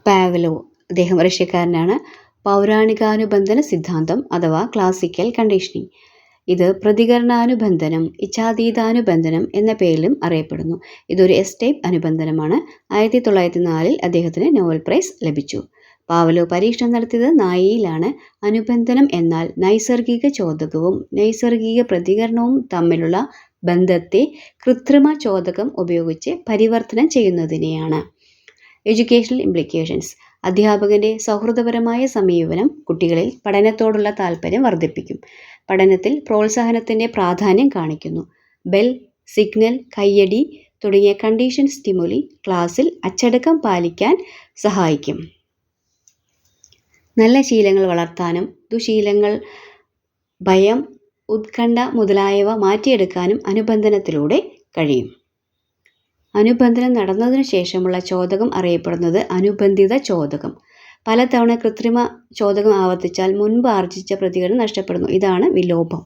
Pavlov, അദ്ദേഹം റഷ്യക്കാരനാണ്. പൗരാണികാനുബന്ധന സിദ്ധാന്തം അഥവാ ക്ലാസിക്കൽ കണ്ടീഷനിങ്. ഇത് പ്രതികരണാനുബന്ധനം, ഇച്ഛാതീതാനുബന്ധനം എന്ന പേരിലും അറിയപ്പെടുന്നു. ഇതൊരു എസ് ടൈപ്പ് അനുബന്ധനമാണ്. 1904 അദ്ദേഹത്തിന് നോബൽ പ്രൈസ് ലഭിച്ചു. പാവ്ലോവ് പരീക്ഷണം നടത്തിയത് നായയിലാണ്. അനുബന്ധനം എന്നാൽ നൈസർഗിക ചോദകവും നൈസർഗിക പ്രതികരണവും തമ്മിലുള്ള ബന്ധത്തെ കൃത്രിമ ചോദകം ഉപയോഗിച്ച് പരിവർത്തനം ചെയ്യുന്നതിനെയാണ്. Educational implications. അധ്യാപകന്റെ സൗഹൃദപരമായ സമീപനം കുട്ടികളിൽ പഠനത്തോടുള്ള താൽപ്പര്യം വർദ്ധിപ്പിക്കും. പഠനത്തിൽ പ്രോത്സാഹനത്തിന്റെ പ്രാധാന്യം കാണിക്കുന്നു. ബെൽ, സിഗ്നൽ, കയ്യടി തുടങ്ങിയ കണ്ടീഷൻ സ്റ്റിമുലി ക്ലാസ്സിൽ അച്ചടക്കം പാലിക്കാൻ സഹായിക്കും. നല്ല ശീലങ്ങൾ വളർത്താനും ദുശീലങ്ങൾ, ഭയം, ഉത്കണ്ഠ മുതലായവ മാറ്റിയെടുക്കാനും അനുബന്ധനത്തിലൂടെ കഴിയും. അനുബന്ധനം നടന്നതിനു ശേഷമുള്ള ചോദകം അറിയപ്പെടുന്നത് അനുബന്ധിത ചോദകം. പലതവണ കൃത്രിമ ചോദകം ആവർത്തിച്ചാൽ മുൻപ് ആർജിച്ച പ്രതികരണം നഷ്ടപ്പെടുന്നു. ഇതാണ് വിലോപം.